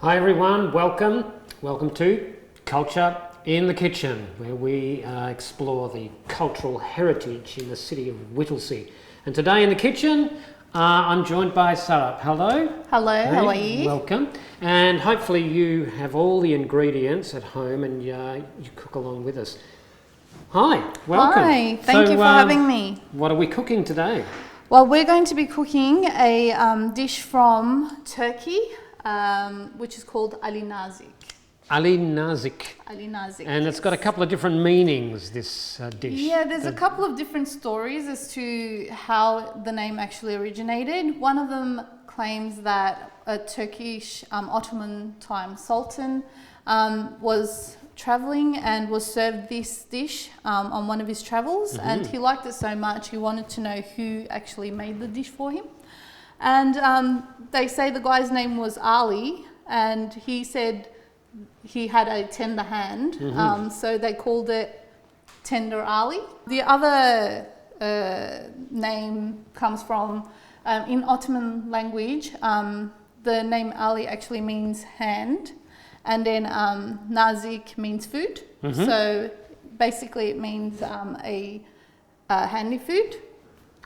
Hi everyone, welcome to Culture in the Kitchen, where we explore the cultural heritage in the city of Whittlesea. And today in the kitchen, I'm joined by Serap. Hello. Hello, Hey, how are you? Welcome. And hopefully you have all the ingredients at home and you cook along with us. Hi, welcome. Hi, thank you for having me. What are we cooking today? Well, we're going to be cooking a dish from Turkey, which is called Ali Nazik. Ali Nazik. Ali Nazik. And it's got a couple of different meanings, this dish. Yeah, there's a couple of different stories as to how the name actually originated. One of them claims that a Turkish Ottoman time sultan was traveling and was served this dish on one of his travels, and he liked it so much he wanted to know who actually made the dish for him. And they say the guy's name was Ali, and he said he had a tender hand, so they called it Tender Ali. The other name comes from, in Ottoman language, the name Ali actually means hand, and then Nazik means food. So basically it means a handy food.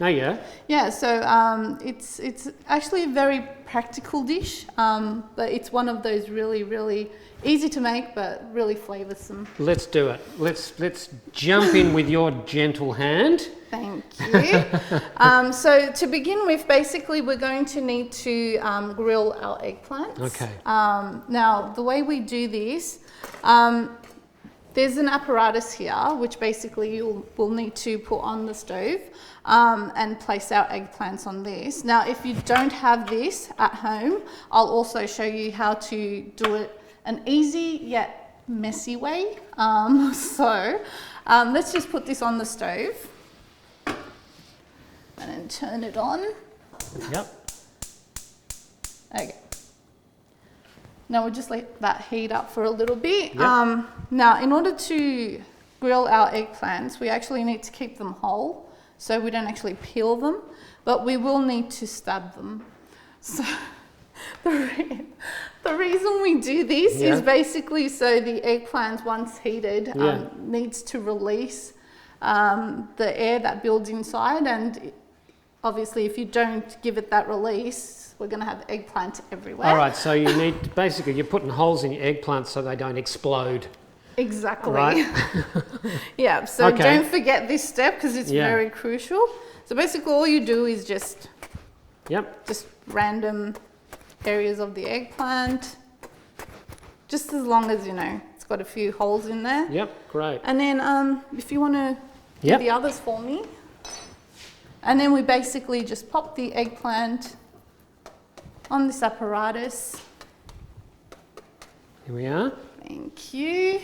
Oh yeah? Yeah, so it's actually a very practical dish, but it's one of those really easy to make but really flavoursome. Let's do it. Let's jump in with your gentle hand. Thank you. So to begin with, basically we're going to need to grill our eggplants. Okay. Now the way we do this, there's an apparatus here which basically we'll need to put on the stove and place our eggplants on this. Now if you don't have this at home, I'll also show you how to do it an easy yet messy way. So let's just put this on the stove and then turn it on. Yep. Okay. Now we'll just let that heat up for a little bit. Yep. Now in order to grill our eggplants, we actually need to keep them whole, so we don't actually peel them, but we will need to stab them. So the reason we do this is basically so the eggplant, once heated, needs to release the air that builds inside, and obviously if you don't give it that release, we're going to have eggplant everywhere. All right, so you need, basically you're putting holes in your eggplants so they don't explode. Exactly. Right? Yeah, so don't forget this step because it's very crucial. So basically all you do is just random areas of the eggplant, just as long as, you know, it's got a few holes in there. Yep, great. And then if you want to do the others for me. And then we basically just pop the eggplant on this apparatus. Here we are. Thank you.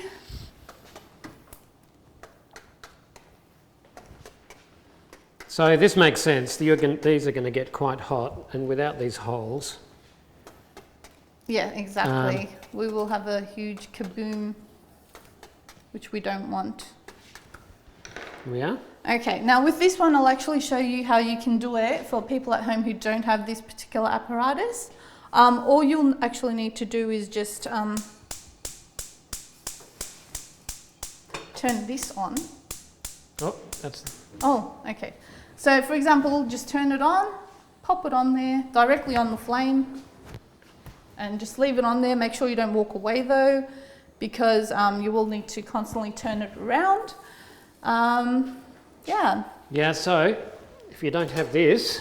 So this makes sense. These are going to get quite hot, and without these holes. Yeah, exactly. We will have a huge kaboom, which we don't want. Here we are. Okay, now with this one, I'll actually show you how you can do it for people at home who don't have this particular apparatus. All you'll actually need to do is just turn this on. Oh, that's... Oh, okay. So for example, just turn it on, pop it on there, directly on the flame, and just leave it on there. Make sure you don't walk away though, because you will need to constantly turn it around. Yeah, so if you don't have this,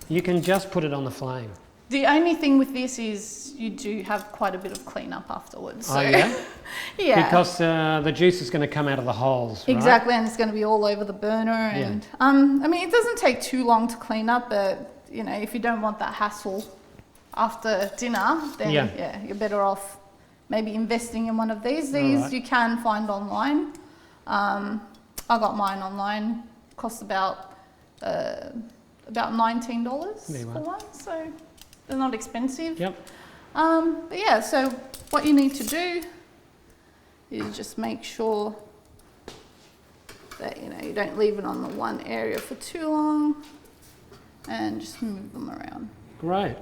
you can just put it on the flame. The only thing with this is you do have quite a bit of cleanup afterwards. So. Oh yeah? Yeah. Because the juice is going to come out of the holes, right? Exactly, and it's going to be all over the burner. And I mean, it doesn't take too long to clean up, but you know, if you don't want that hassle after dinner, then you're better off maybe investing in one of these. These you can find online. I got mine online. Cost about $19 for one, so they're not expensive. Yep. But yeah, so what you need to do is just make sure that you don't leave it on the one area for too long, and just move them around. Great.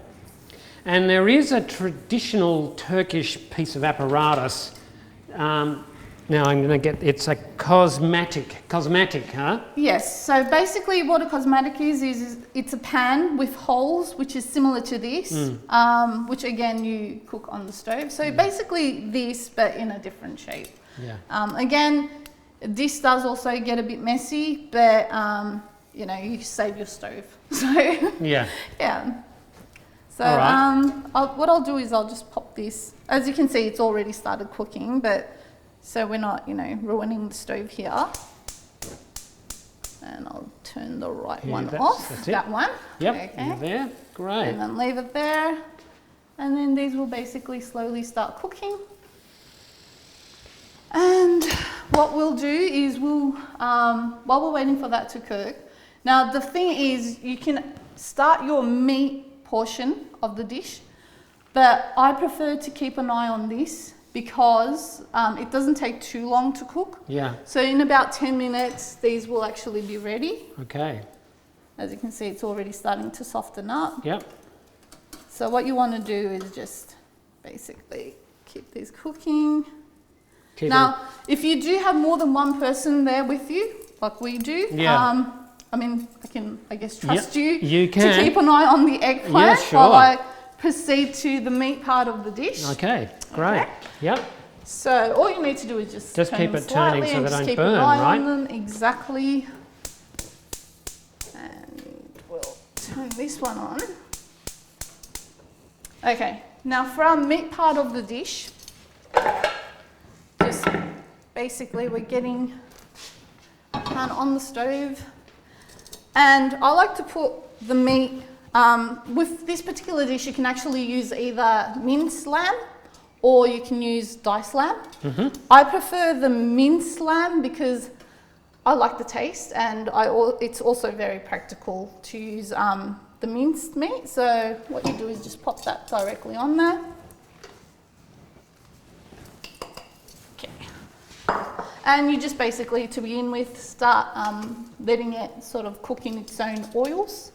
And there is a traditional Turkish piece of apparatus. Now I'm going to get, it's a cosmetic, huh? Yes, so basically what a cosmetic is it's a pan with holes, which is similar to this, which again you cook on the stove. So basically this, but in a different shape. Yeah. Again, this does also get a bit messy, but you know, you save your stove. So yeah. Yeah. So all right. what I'll do is I'll just pop this. As you can see, it's already started cooking, but so we're not, you know, ruining the stove here. And I'll turn the right one off. That's it. That one. Yep. Okay. There. Great. And then leave it there. And then these will basically slowly start cooking. And what we'll do is we'll, while we're waiting for that to cook, now the thing is you can start your meat portion of the dish, but I prefer to keep an eye on this because it doesn't take too long to cook. Yeah. So in about 10 minutes, these will actually be ready. Okay. As you can see, it's already starting to soften up. Yep. So what you want to do is just basically keep these cooking. Now, if you do have more than one person there with you, like we do, yeah. I mean, I can, I guess, trust you can. to keep an eye on the eggplant sure. while I proceed to the meat part of the dish. Okay, great. Okay. Yep. So all you need to do is just turn keep them it turning so and they just don't keep burn, an eye right? on them. Exactly. And we'll turn this one on. Okay, now for our meat part of the dish, just basically we're getting a pan on the stove, and I like to put the meat, with this particular dish you can actually use either minced lamb or you can use diced lamb. I prefer the minced lamb because I like the taste, and it's also very practical to use the minced meat. So what you do is just pop that directly on there. And you just basically, to begin with, start letting it sort of cook in its own oils.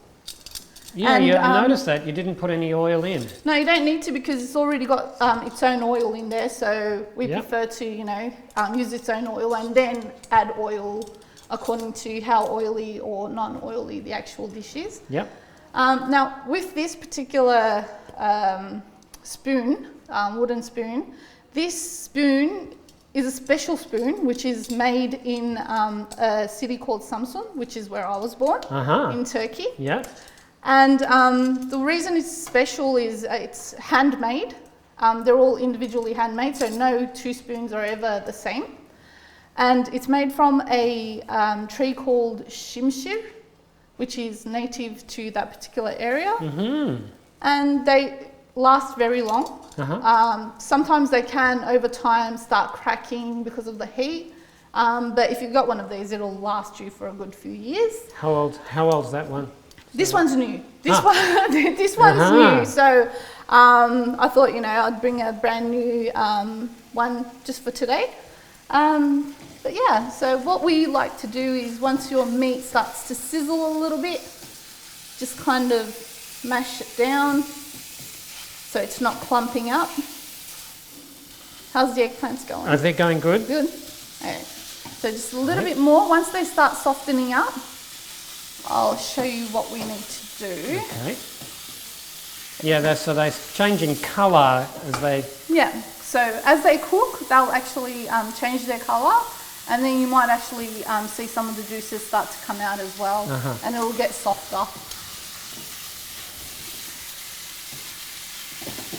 Yeah, and, I noticed that. You didn't put any oil in. No, you don't need to because it's already got its own oil in there. So we prefer to, you know, use its own oil and then add oil according to how oily or non-oily the actual dish is. Yep. Now, with this particular spoon, wooden spoon, this spoon is a special spoon which is made in a city called Samsun, which is where I was born, in Turkey. Yeah. And the reason it's special is it's handmade. They're all individually handmade, so no two spoons are ever the same. And it's made from a tree called shimshir, which is native to that particular area. And they last very long. Sometimes they can, over time, start cracking because of the heat. But if you've got one of these, it'll last you for a good few years. How old's that one? This one's new. This one's new. So I thought, you know, I'd bring a brand new one just for today. But yeah, so what we like to do is once your meat starts to sizzle a little bit, just kind of mash it down so it's not clumping up. How's the eggplants going? Are they going good? Good. Okay. So just a little bit more. Once they start softening up, I'll show you what we need to do. Okay. Yeah, they're changing colour as they... Yeah, so as they cook, they'll actually change their colour, and then you might actually see some of the juices start to come out as well, and it'll get softer.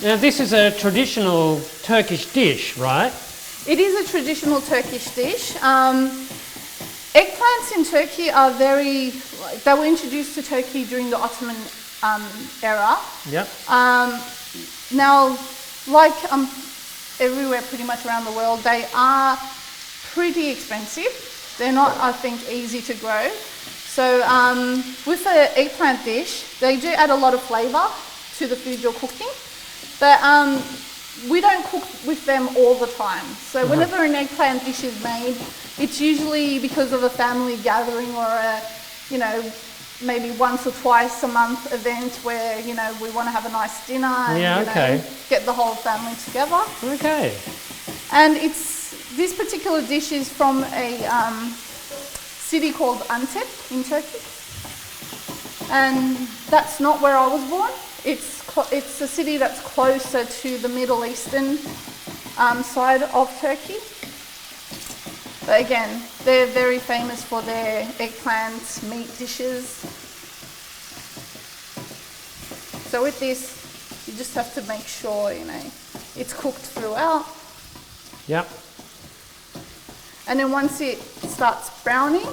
Now this is a traditional Turkish dish, right? It is a traditional Turkish dish. Eggplants in Turkey are they were introduced to Turkey during the Ottoman era. Yep. Now, like everywhere pretty much around the world, they are pretty expensive. They're not, I think, easy to grow. So with an eggplant dish, they do add a lot of flavour to the food you're cooking, but we don't cook with them all the time. So whenever an eggplant dish is made, it's usually because of a family gathering or a, you know, maybe once or twice a month event where, you know, we want to have a nice dinner and Yeah, okay. get the whole family together. Okay. And this particular dish is from a city called Antep in Turkey. And that's not where I was born. It's a city that's closer to the Middle Eastern side of Turkey. But again, they're very famous for their eggplant meat dishes. So with this, you just have to make sure, you know, it's cooked throughout. Yep. And then once it starts browning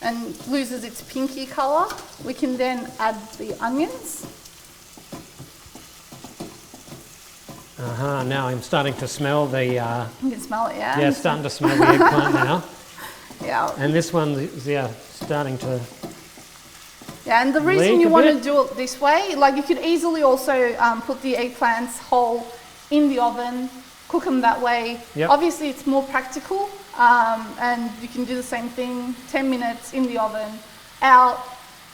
and loses its pinky colour, we can then add the onions. Now I'm starting to smell the... You can smell it, yeah? Yeah, starting to smell the eggplant now. Yeah. And this one is, yeah, starting to... Yeah, and the reason leak you a want to bit. do it this way, like you could easily also put the eggplants whole in the oven, cook them that way. Yep. Obviously it's more practical, and you can do the same thing, 10 minutes in the oven, out,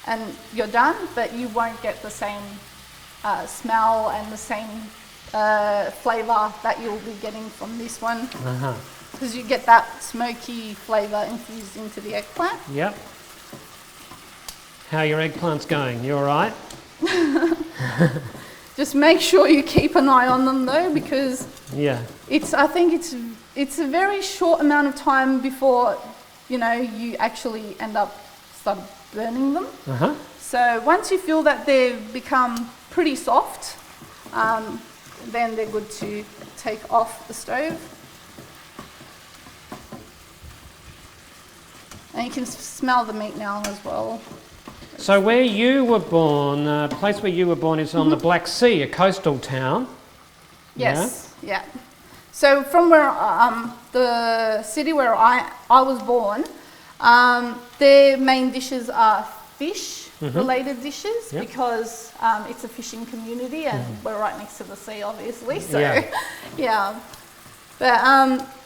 and you're done, but you won't get the same smell and the same flavour that you'll be getting from this one. Because you get that smoky flavour infused into the eggplant. Yep. How are your eggplants going? You all right? Just make sure you keep an eye on them though, because Yeah. I think it's a very short amount of time before, you know, you actually end up start burning them. So once you feel that they've become pretty soft, then they're good to take off the stove. And you can smell the meat now as well. So where you were born, the place where you were born is on the Black Sea, a coastal town. Yes, yeah. So from where the city where I was born, their main dishes are fish related dishes, Yep. because it's a fishing community and we're right next to the sea, obviously. So Yeah. yeah. But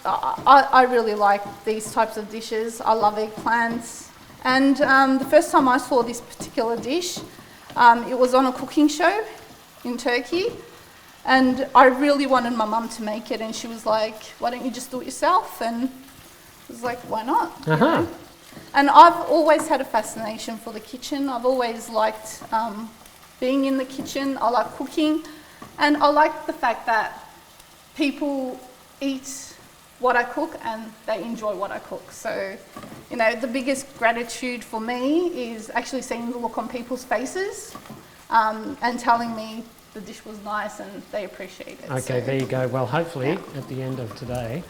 I really like these types of dishes. I love eggplants. And the first time I saw this particular dish, it was on a cooking show in Turkey. And I really wanted my mum to make it, and she was like, why don't you just do it yourself? And I was like, why not? You know? And I've always had a fascination for the kitchen. I've always liked being in the kitchen. I like cooking. And I like the fact that people eat what I cook and they enjoy what I cook. So, you know, the biggest gratitude for me is actually seeing the look on people's faces and telling me the dish was nice and they appreciate it. Okay, there you go. Well, hopefully at the end of today.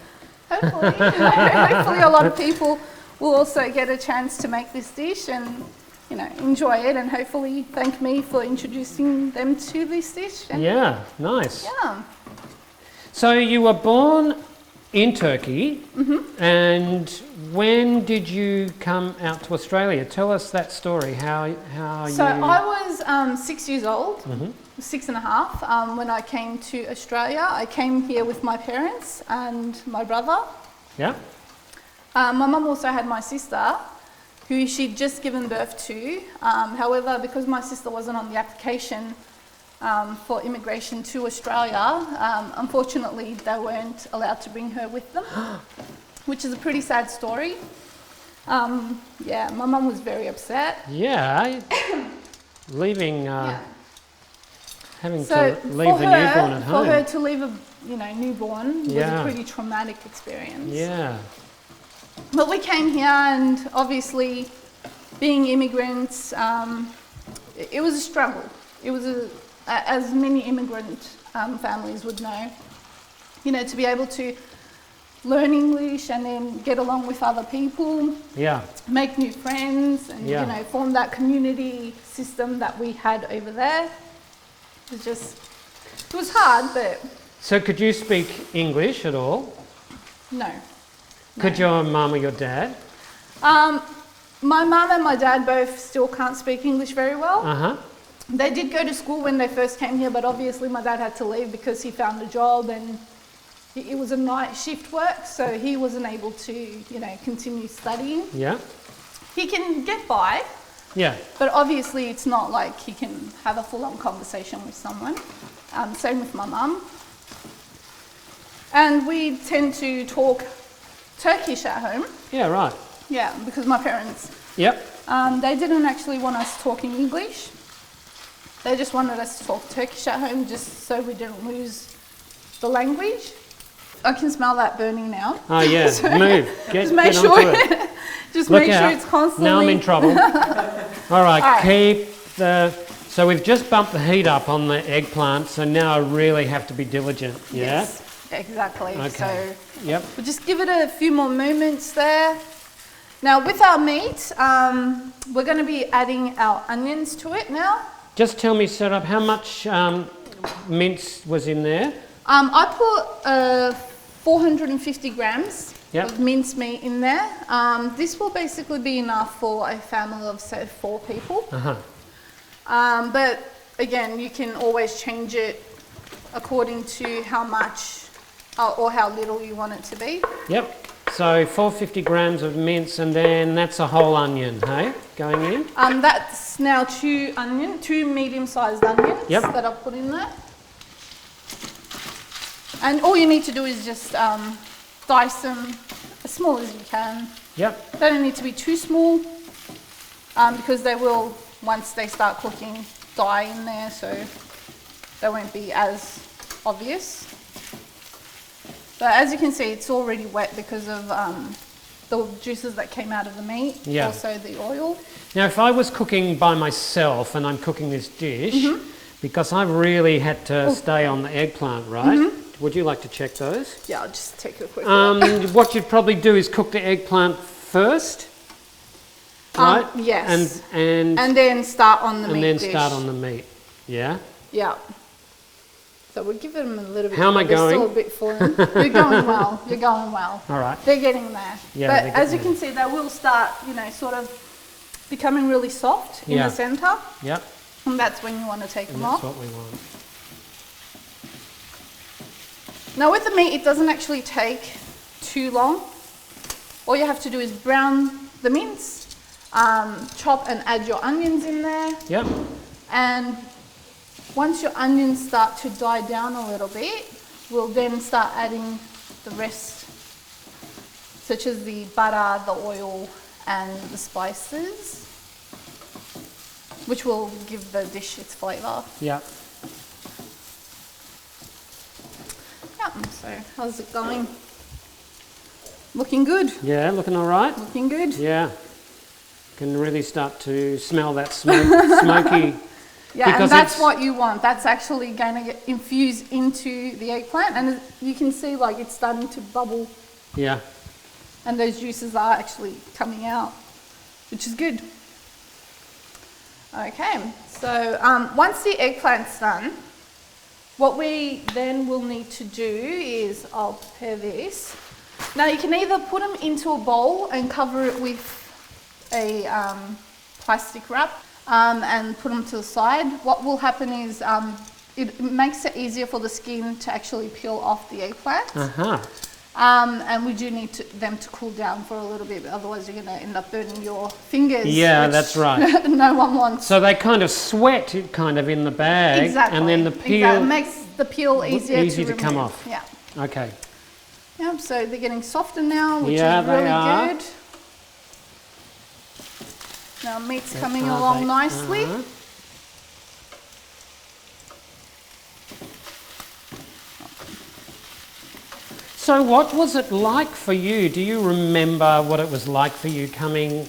Hopefully a lot of people will also get a chance to make this dish and, you know, enjoy it, and hopefully thank me for introducing them to this dish. And Yeah, nice. yeah. So you were born in Turkey, and when did you come out to Australia? Tell us that story. How So you... I was 6 years old, 6.5, when I came to Australia. I came here with my parents and my brother. Yeah. My mum also had my sister, who she'd just given birth to. However, because my sister wasn't on the application for immigration to Australia, unfortunately they weren't allowed to bring her with them, which is a pretty sad story. Yeah, my mum was very upset. Yeah. Leaving... Having So to leave the newborn at home. For her to leave a newborn was a Yeah. pretty traumatic experience. Yeah. But we came here, and obviously, being immigrants, it was a struggle. It was as many immigrant families would know, you know, to be able to learn English and then get along with other people, Yeah. make new friends, and Yeah. you know, form that community system that we had over there. It was hard, but So could you speak English at all? no. Could your mum or your dad? My mum and my dad both still can't speak English very well. They did go to school when they first came here, but obviously my dad had to leave because he found a job and it was a night shift work, so he wasn't able to, you know, continue studying. Yeah. he can get by. Yeah. But obviously it's not like he can have a full-on conversation with someone. Same with my mum. And we tend to talk Turkish at home. Yeah, right. Yeah, because my parents, Yep. they didn't actually want us talking English. They just wanted us to talk Turkish at home just so we didn't lose the language. I can smell that burning now. Oh yeah, So move. just make get sure, onto it. just Look make out. sure it's constantly. Now I'm in trouble. All right, All right. keep the... So we've just bumped the heat up on the eggplant, so now I really have to be diligent, yeah? Yes, exactly. Okay. So Yep. we'll just give it a few more moments there. Now with our meat, we're going to be adding our onions to it now. Just tell me, Serap, how much mince was in there? I put 450 grams Yep. of minced meat in there. This will basically be enough for a family of, say, 4 people. Uh-huh. But again, you can always change it according to how much or how little you want it to be. Yep. So 450 grams of mince, and then that's a whole onion, hey, going in? That's now 2 medium-sized onions Yep. that I've put in there. And all you need to do is just dice them as small as you can. Yep. They don't need to be too small because they will, once they start cooking, die in there, so they won't be as obvious. But as you can see, it's already wet because of the juices that came out of the meat, Yeah. also the oil. Now, if I was cooking by myself and I'm cooking this dish, because I really had to stay on the eggplant, right? Would you like to check those? Yeah, I'll just take a quick look. What you'd probably do is cook the eggplant first, right? Yes. And then start on the meat and then dish. start on the meat. Yeah. Yeah. So we'll give them a little bit. How am I they're going? Still a bit full. You're going well. You're going well. All right. They're getting there. Yeah, But they're as you getting can see, they will start, sort of becoming really soft in Yeah. the centre. Yep. And that's when you want to take And them that's off. what we want. Now with the meat, it doesn't actually take too long. All you have to do is brown the mince, chop and add your onions in there. Yep. And once your onions start to die down a little bit, we'll then start adding the rest, such as the butter, the oil, and the spices, which will give the dish its flavour. Yep. Yep, so how's it going? Looking good. Yeah, looking all right. Looking good. Yeah. Can really start to smell that smoky. Yeah, Because and that's it's- what you want. That's actually going to get infused into the eggplant, and you can see like it's starting to bubble, Yeah. and those juices are actually coming out, which is good. Okay, so once the eggplant's done, what we then will need to do is, I'll prepare this. Now you can either put them into a bowl and cover it with a plastic wrap and put them to the side. What will happen is it makes it easier for the skin to actually peel off the eggplant. Uh-huh. And we do need them to cool down for a little bit, otherwise you're going to end up burning your fingers. Yeah, which that's right. no one wants. So they kind of sweat it kind of in the bag, Exactly. and then the peel. Exactly. It makes the peel easier to remove. come off. Yeah. Okay. Yep, so they're getting softer now, which Yeah, is really they are. good. Now meat's They coming are, along they nicely. are. So what was it like for you? Do you remember what it was like for you coming,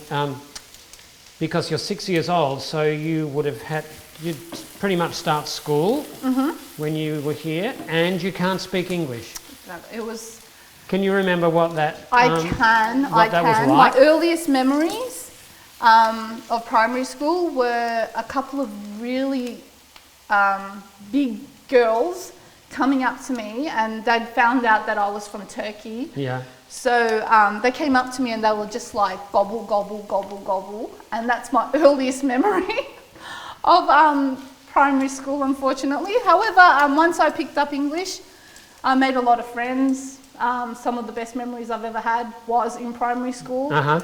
because you're 6 years old, so you would have you'd pretty much start school when you were here, and you can't speak English. It was. Can you remember what that I can. what that was My like? earliest memories of primary school were a couple of really big girls coming up to me, and they'd found out that I was from Turkey. Yeah. So they came up to me and they were just like gobble, gobble, gobble, gobble. And that's my earliest memory of primary school, unfortunately. However, once I picked up English, I made a lot of friends. Some of the best memories I've ever had was in primary school. Uh-huh.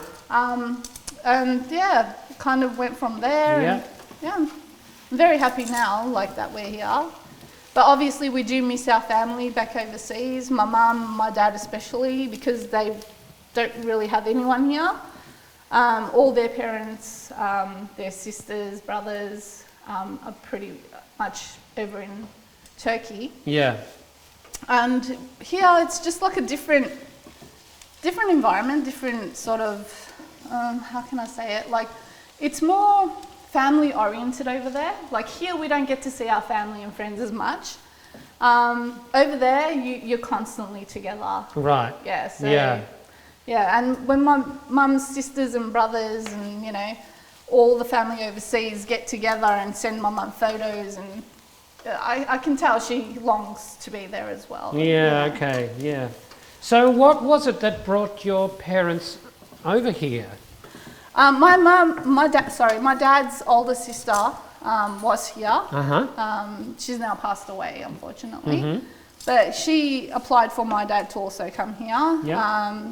and yeah, kind of went from there. Yeah. And, yeah, I'm very happy now, like that we're here. But obviously we do miss our family back overseas, my mum, my dad especially, because they don't really have anyone here. All their parents, their sisters, brothers are pretty much over in Turkey. Yeah. And here it's just like a different environment, different sort of, how can I say it? Like, it's more family oriented over there. Like here we don't get to see our family and friends as much. Over there you're constantly together. Right. Yeah. So, Yeah. yeah, and when my mum's sisters and brothers and, you know, all the family overseas get together and send my mum photos, and I can tell she longs to be there as well. Yeah, okay, yeah. So what was it that brought your parents over here? My dad's older sister was here. Uh-huh. She's now passed away, unfortunately. But she applied for my dad to also come here. Yeah.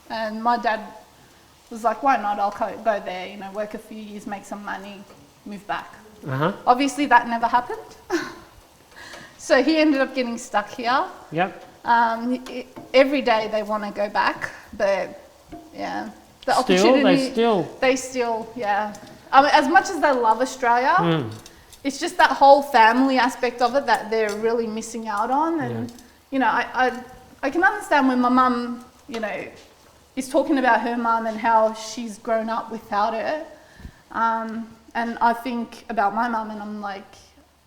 And my dad was like, why not? I'll go there, you know, work a few years, make some money, move back. Uh-huh. Obviously, that never happened. So he ended up getting stuck here. Yep. Every day they want to go back, but yeah, the opportunity. They still, yeah. I mean, as much as they love Australia, it's just that whole family aspect of it that they're really missing out on. And you know, I can understand when my mum, you know, is talking about her mum and how she's grown up without her. And I think about my mum and I'm like,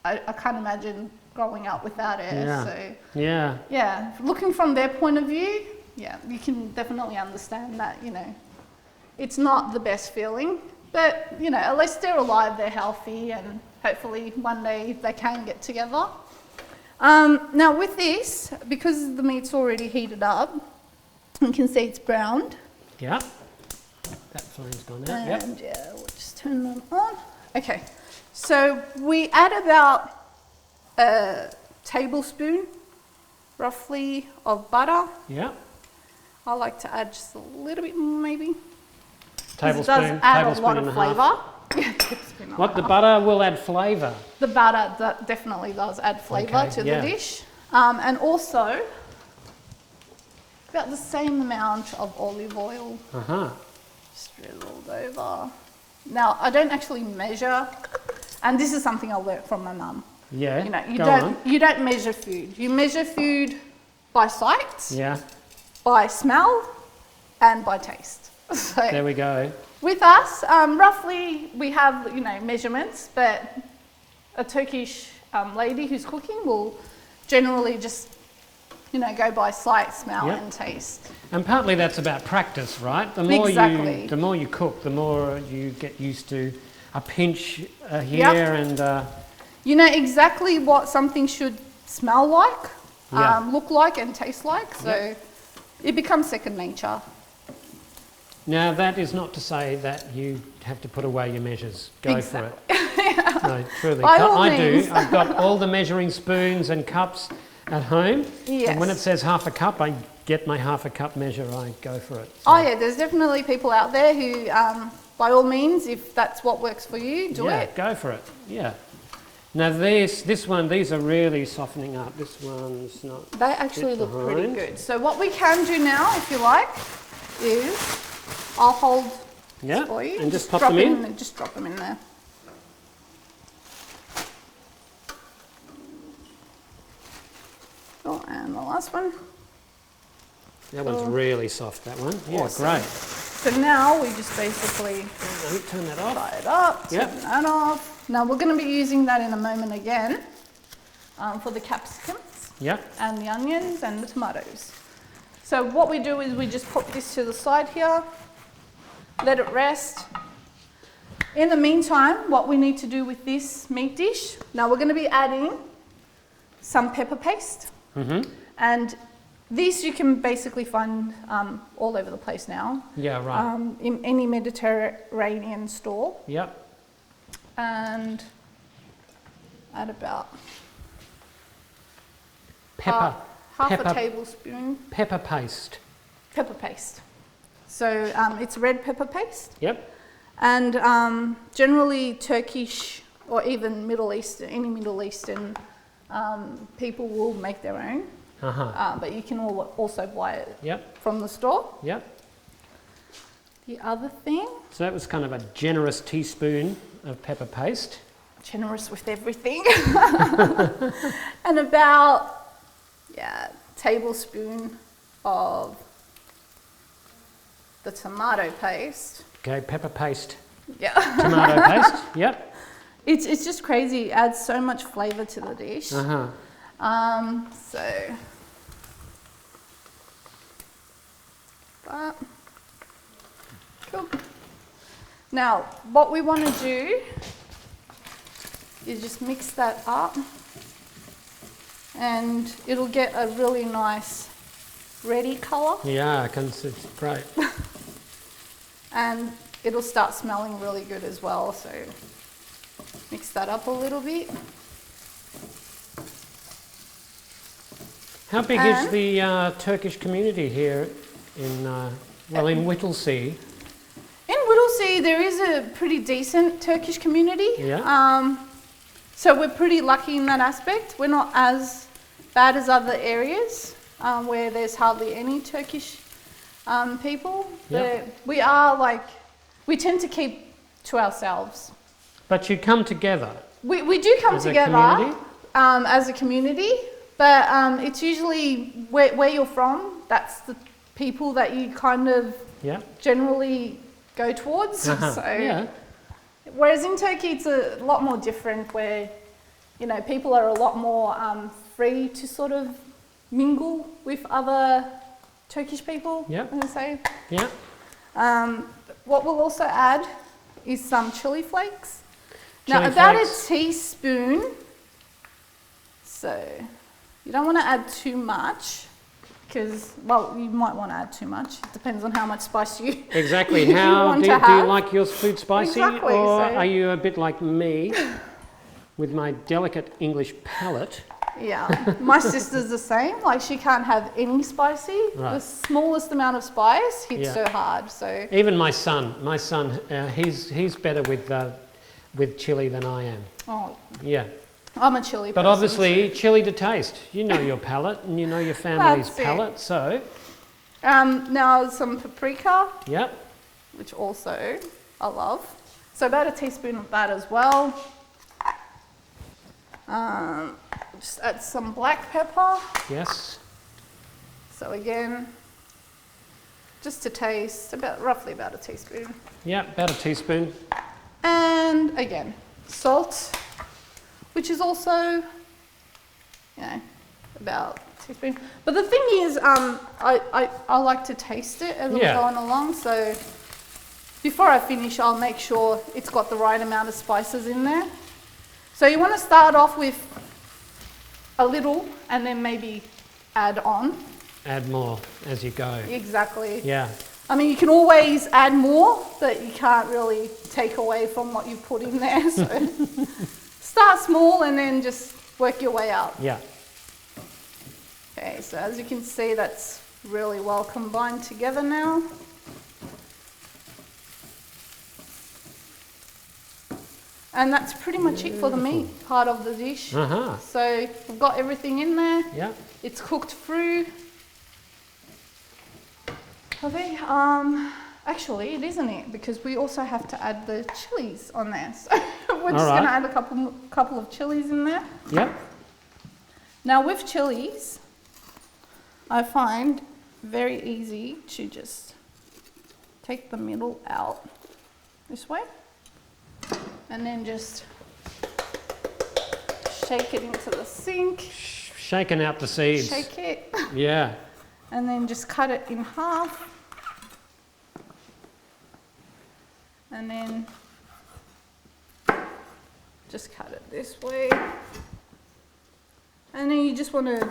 I can't imagine growing up without her. Yeah. So Yeah. looking from their point of view, yeah, you can definitely understand that, you know, it's not the best feeling, but you know, at least they're alive, they're healthy, and hopefully one day they can get together. Now with this, because the meat's already heated up, you can see it's browned. Yeah. That flame's gone out. And yeah, we'll just turn them on. Okay, so we add about a tablespoon, roughly, of butter. Yeah. I like to add just a little bit more, maybe. Tablespoon. It does add a tablespoon lot and of a half. flavour. Yeah, tablespoon and What, a the half. butter will add flavour? The butter definitely does add flavour Okay, to yeah. the dish. And also, about the same amount of olive oil. Uh-huh. Just drizzled over. Now, I don't actually measure, and this is something I learnt from my mum. Yeah. You know, Go you don't measure food. You measure food by sight, Yeah. by smell, and by taste. So There we go. with us, roughly we have, you know, measurements, but a Turkish lady who's cooking will generally just, you know, go by sight, smell, Yep. and taste. And partly that's about practice, right? The more you cook, the more you get used to a pinch here Yep. and You know exactly what something should smell like, Yeah. look like, and taste like, so Yep. it becomes second nature. now that is not to say that you have to put away your measures. Go for it. No, truly. By all I means. do. I've got all the measuring spoons and cups at home. Yes. And when it says half a cup, I get my half a cup measure. I go for it. So, Oh yeah, there's definitely people out there who, by all means, if that's what works for you, do yeah, it. go for it. Yeah. Now this one, these are really softening up. This one's not. They actually Bit look pretty behind. good. So what we can do now, if you like, is I'll hold Yeah. this for you. And just pop drop them in. and just drop them in there. Oh, and the last one. That one's really soft. That one. Yeah, Awesome. great. So now we just basically No, turn that off. fry it up, turn Yep. that off. Now we're going to be using that in a moment again for the capsicums Yeah. and the onions and the tomatoes. So what we do is we just put this to the side here, let it rest. In the meantime, what we need to do with this meat dish, now we're going to be adding some pepper paste. And this you can basically find all over the place now, Yeah. Right. in any Mediterranean store. Yep. And add about Pepper. half pepper. a tablespoon Pepper paste. pepper paste. So it's red pepper paste. Yep. And generally Turkish or even Middle Eastern, any Middle Eastern people will make their own. But you can also buy it from the store. Yep. The other thing. So that was kind of a generous teaspoon of pepper paste. Generous with everything. And about, tablespoon of the tomato paste. Okay, pepper paste. Yeah. Tomato paste. Yep. It's just crazy. It adds so much flavour to the dish. So that. Cool. Now, what we want to do is just mix that up, and it'll get a really nice reddy colour. Yeah, it's great. And it'll start smelling really good as well, so mix that up a little bit. How big is the Turkish community here in Whittlesea? In Whittlesea, there is a pretty decent Turkish community. Yeah. So we're pretty lucky in that aspect. We're not as bad as other areas where there's hardly any Turkish people. Yeah. We tend to keep to ourselves. But you come together. We do come as together a community? As a community, but it's usually where you're from. That's the people that you kind of generally go towards. So, whereas in Turkey, it's a lot more different, where people are a lot more free to sort of mingle with other Turkish people. I'm going to say. Yeah. What we'll also add is some chili flakes. Chili now, about flakes. a teaspoon. So you don't want to add too much, because, well, you might want to add too much. It depends on how much spice you Exactly. you How want do to you have. like your food spicy? Exactly, Or so- are you a bit like me with my delicate English palate? Yeah, my sister's the same. Like, she can't have any spicy. Right. The smallest amount of spice hits her hard. So Even my son, he's better with chili than I am. oh, Yeah. I'm a chili But person. obviously, chili to taste. You know your palate and you know your family's That's it. palate. So, now some paprika, yeah. which also I love. So about a teaspoon of that as well. Just add some black pepper. Yes. So again, just to taste, roughly about a teaspoon. Yeah, about a teaspoon. And again, salt, which is also, about a teaspoon. But the thing is, I like to taste it as I'm going along. So before I finish, I'll make sure it's got the right amount of spices in there. So you want to start off with a little and then maybe add on. Add more as you go. Exactly. Yeah. I mean, you can always add more, but you can't really take away from what you've put in there. So start small and then just work your way up. Yeah. Okay, so as you can see, that's really well combined together now. And that's pretty much it for the meat part of the dish. So we've got everything in there. Yeah. It's cooked through. Okay, actually it isn't it, because we also have to add the chilies on there. So we're just going to add a couple of chilies in there. Yep. Now with chilies, I find very easy to just take the middle out this way and then just shake it into the sink. Shaking out the seeds. Shake it. Yeah. And then just cut it in half. And then just cut it this way. And then you just want to,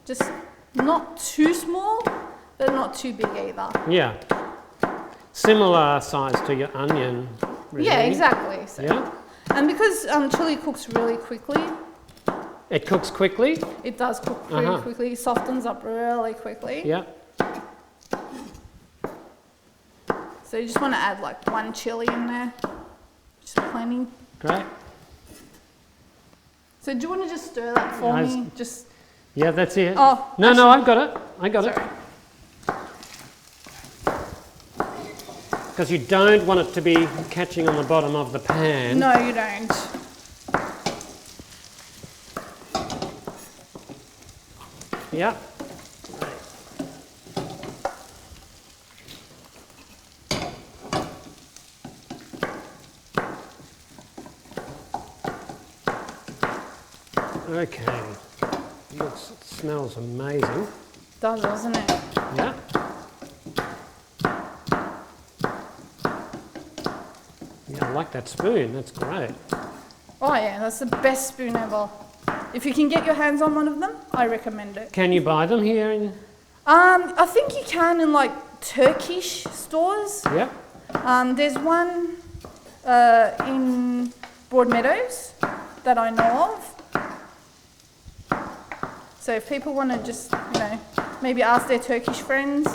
just not too small, but not too big either. Yeah. Similar size to your onion, really. Yeah, exactly. So, Yeah. and because chili cooks really quickly, It cooks quickly. it does cook pretty quickly, softens up really quickly. Yeah. So you just want to add like 1 chili in there, just plenty. Great. So do you want to just stir that for me? Just. Yeah, that's it. Oh. No, actually, no, I've got it. I got sorry. it. Because you don't want it to be catching on the bottom of the pan. No, you don't. Yeah. Okay. It smells amazing. Does, doesn't it? Yeah. Yeah, I like that spoon. That's great. Oh yeah, that's the best spoon ever. If you can get your hands on one of them, I recommend it. Can you buy them here in? I think you can in like Turkish stores. Yeah. There's one in Broadmeadows that I know of. So if people want to just, maybe ask their Turkish friends,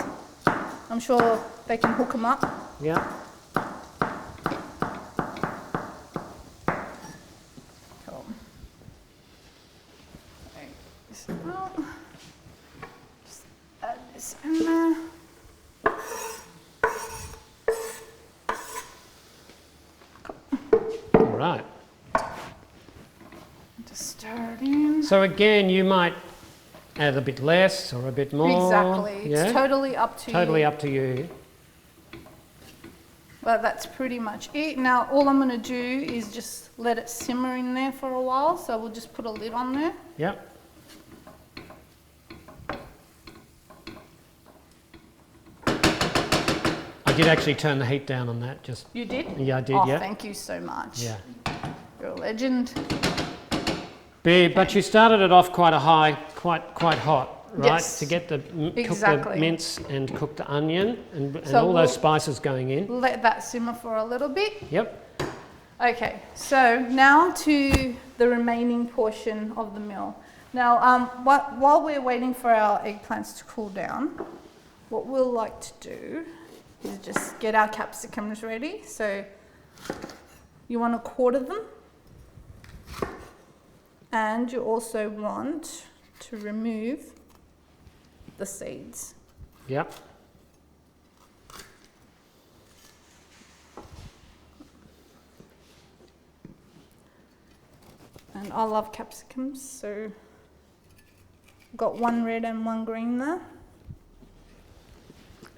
I'm sure they can hook them up. Yeah. Cool. Okay, this out. Just add this in there. All right. Just stir it in. So again, you might add a bit less or a bit more. Exactly. Yeah? It's totally up to you. Totally up to you. But that's pretty much it. Now all I'm going to do is just let it simmer in there for a while. So we'll just put a lid on there. Yep. I did actually turn the heat down on that. Just. You did? Yeah, I did. Oh, Yeah. thank you so much. Yeah. You're a legend. But you started it off quite hot, right? Yes. To get the cook the Exactly. mince and cook the onion and So all we'll those spices going in. Let that simmer for a little bit. Yep. Okay, so now to the remaining portion of the meal. Now, while we're waiting for our eggplants to cool down, what we'll like to do is just get our capsicums ready. So you want to quarter them. And you also want to remove the seeds. Yep. And I love capsicums, so got 1 red and 1 green there.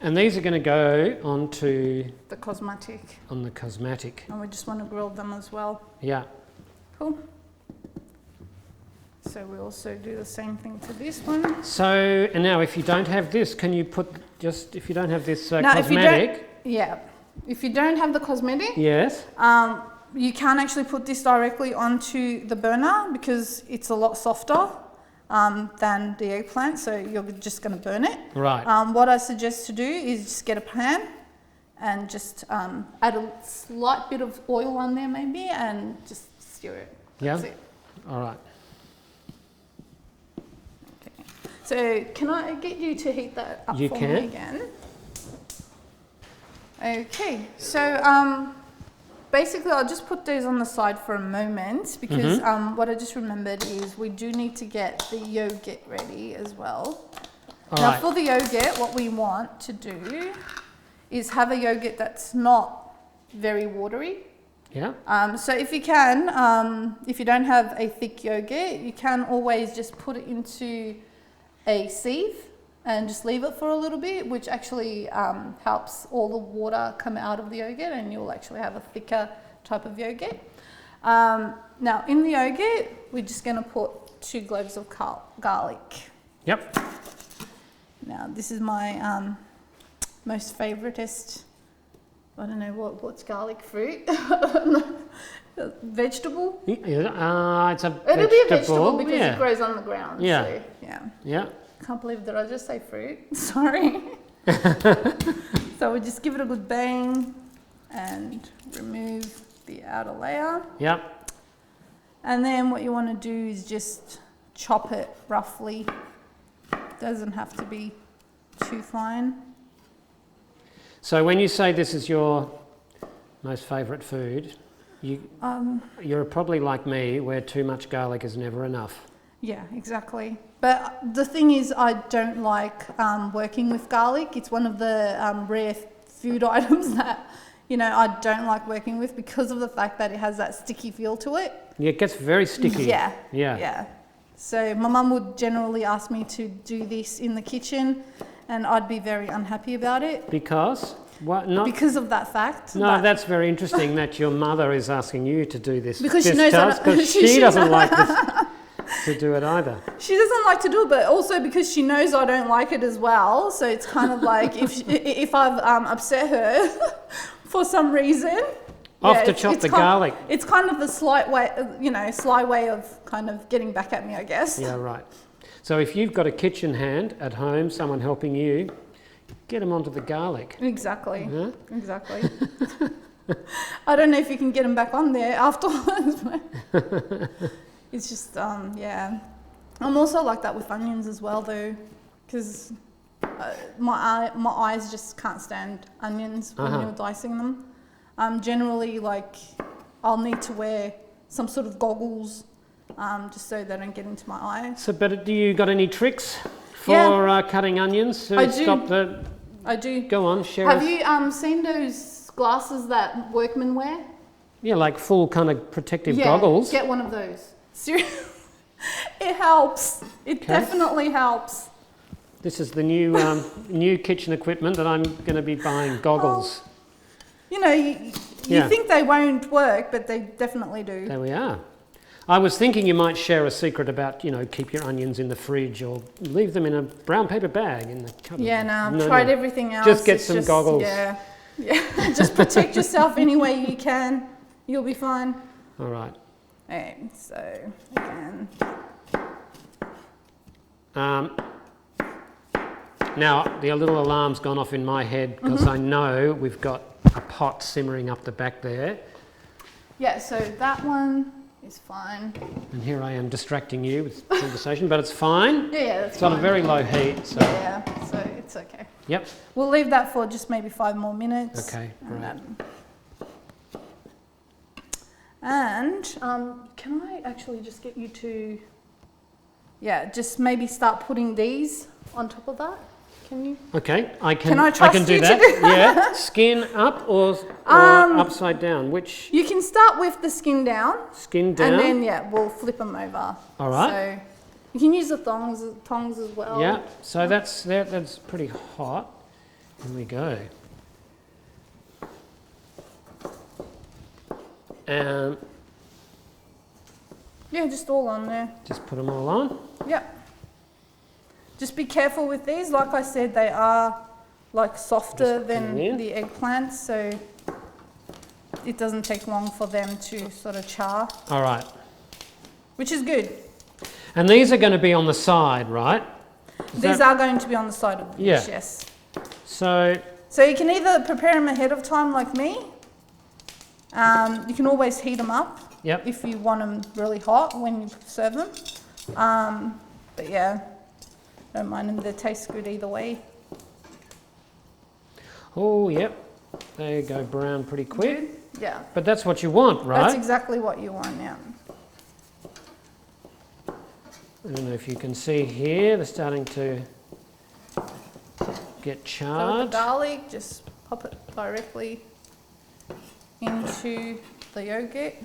And these are going to go onto The cosmetic. on the cosmetic. And we just want to grill them as well. Yeah. Cool. So we also do the same thing to this one. So, and now if you don't have this, can you put just, if you don't have this Now, cosmetic? If you don't have the cosmetic, Yes. you can actually put this directly onto the burner because it's a lot softer than the eggplant, so you're just going to burn it. Right. What I suggest to do is just get a pan and just add a slight bit of oil on there maybe and just stir it. That's it. All right. Okay. So can I get you to heat that up You for can. me again? Okay, so basically I'll just put those on the side for a moment because what I just remembered is we do need to get the yogurt ready as well. All Now right. for the yogurt, what we want to do is have a yogurt that's not very watery. Yeah. So if you can, if you don't have a thick yogurt, you can always just put it into a sieve and just leave it for a little bit, which actually helps all the water come out of the yogurt and you'll actually have a thicker type of yogurt. Now in the yogurt, we're just going to put 2 cloves of garlic. Yep. Now this is my most favoritist, I don't know what's garlic fruit, vegetable? It's a vegetable. It'll be a vegetable because yeah. it grows on the ground. Yeah. So, yeah. Yeah. Can't believe that I just say fruit. Sorry. So we just give it a good bang and remove the outer layer. Yep. And then what you want to do is just chop it roughly. Doesn't have to be too fine. So when you say this is your most favourite food, you're probably like me, where too much garlic is never enough. Yeah, exactly. But the thing is, I don't like working with garlic. It's one of the rare food items that, I don't like working with because of the fact that it has that sticky feel to it. Yeah, it gets very sticky. Yeah. So my mum would generally ask me to do this in the kitchen, and I'd be very unhappy about it. Because? What? Not because of that fact. No, that's very interesting that your mother is asking you to do this. Because she knows because she doesn't like this, to do it either. She doesn't like to do it, but also because she knows I don't like it as well. So it's kind of like if I've upset her for some reason. Off to chop the garlic. It's kind of a sly way of kind of getting back at me, I guess. Yeah, right. So if you've got a kitchen hand at home, someone helping you, get them onto the garlic. Exactly. Huh? Exactly. I don't know if you can get them back on there afterwards. It's just, yeah. I'm also like that with onions as well, though, because my eyes just can't stand onions when you're dicing them. Generally, like, I'll need to wear some sort of goggles just so they don't get into my eye. So, but do you got any tricks for cutting onions to stop the... I do. Go on, share. Have you seen those glasses that workmen wear? Yeah, like full kind of protective goggles. Get one of those. Seriously, it helps. It definitely helps. This is the new new kitchen equipment that I'm going to be buying, goggles. You think they won't work, but they definitely do. There we are. I was thinking you might share a secret about, keep your onions in the fridge or leave them in a brown paper bag in the cupboard. Yeah, no, I've tried everything else. Just get some goggles. Yeah. Just protect yourself any way you can. You'll be fine. All right. Okay, so again. Now, the little alarm's gone off in my head because I know we've got a pot simmering up the back there. Yeah, so that one is fine. And here I am distracting you with conversation, but it's fine. Yeah, that's It's fine. on a very low heat, so... Yeah, so it's okay. Yep. We'll leave that for just maybe 5 more minutes. Okay, right. And can I actually just get you to... Yeah, just maybe start putting these on top of that? Can you? Okay, I can do you that. to do that? Yeah, skin up or upside down. Which? You can start with the skin down. Skin down. And then we'll flip them over. All right. So you can use the tongs as well. Yeah. So that's pretty hot. Here we go. And yeah, just all on there. just put them all on. Yep. Just be careful with these. Like I said, they are like softer than the eggplants, so it doesn't take long for them to sort of char. All right. Which is good. And these are going to be on the side, right? These are going to be on the side of the dish, yes. So you can either prepare them ahead of time like me. You can always heat them up if you want them really hot when you serve them. But yeah, don't mind them. They taste good either way. oh, yep. They go brown pretty quick. Good? Yeah. But that's what you want, right? That's exactly what you want, yeah. I don't know if you can see here, they're starting to get So charred. with the garlic, just pop it directly into the yogurt.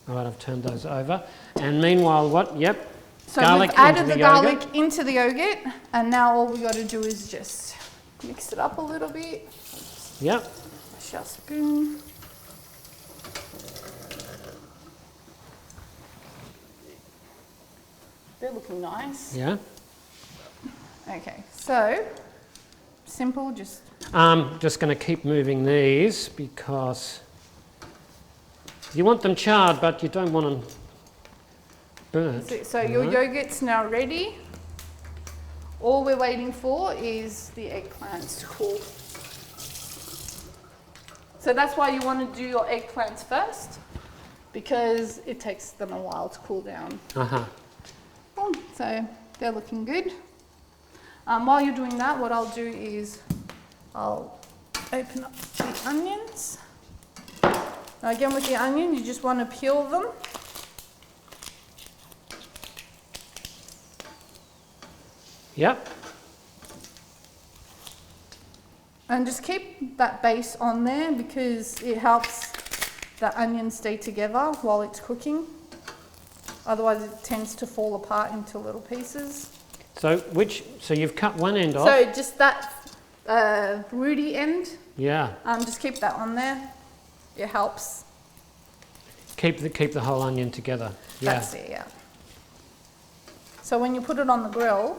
All right, I've turned those over. And meanwhile, what? Yep. So Garlic we've added into the yogurt. garlic into the yogurt, and now all we got to do is just mix it up a little bit. Yep. Shell spoon. They're looking nice. Yeah. Okay, so simple, just I'm just going to keep moving these because you want them charred, but you don't want them burnt. so your yogurt's now ready. All we're waiting for is the eggplants to cool. So that's why you want to do your eggplants first, because it takes them a while to cool down. Uh-huh. So they're looking good. While you're doing that, what I'll do is I'll open up the onions. Now again, with the onion, you just want to peel them. Yep. And just keep that base on there because it helps the onion stay together while it's cooking. Otherwise it tends to fall apart into little pieces. So you've cut one end off. So just that rooty end. Yeah. Just keep that on there. It helps. Keep the whole onion together. Yeah. That's it, yeah. So when you put it on the grill,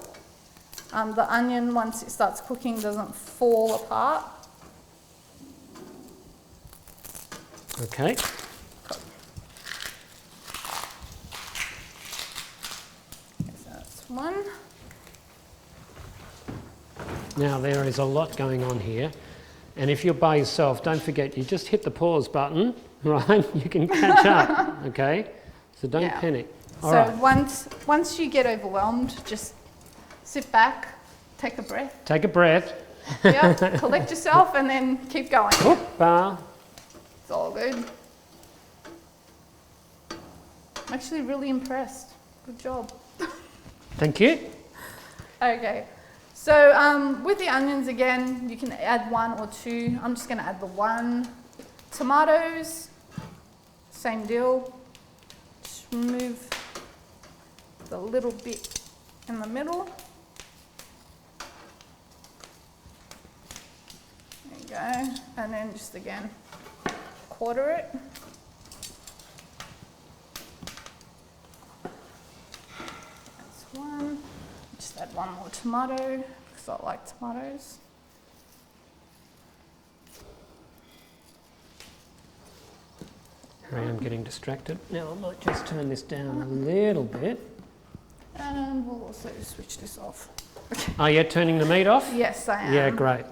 the onion, once it starts cooking, doesn't fall apart. Okay. So that's one. Now there is a lot going on here, and if you're by yourself, don't forget you just hit the pause button, right? You can catch up, okay? So don't panic. All right. Once you get overwhelmed, just sit back, take a breath. Take a breath. Yeah, collect yourself and then keep going. Oop, It's all good. I'm actually really impressed. Good job. Thank you. Okay. So with the onions again, you can add one or two. I'm just going to add the one. Tomatoes, same deal. Just remove the little bit in the middle. There you go. And then just again, quarter it. That's one. Just add one more tomato because I like tomatoes. Sorry, I'm getting distracted. Now I might just turn this down a little bit. And we'll also switch this off. Okay. Oh, you're turning the meat off? Yes, I am. Yeah, great.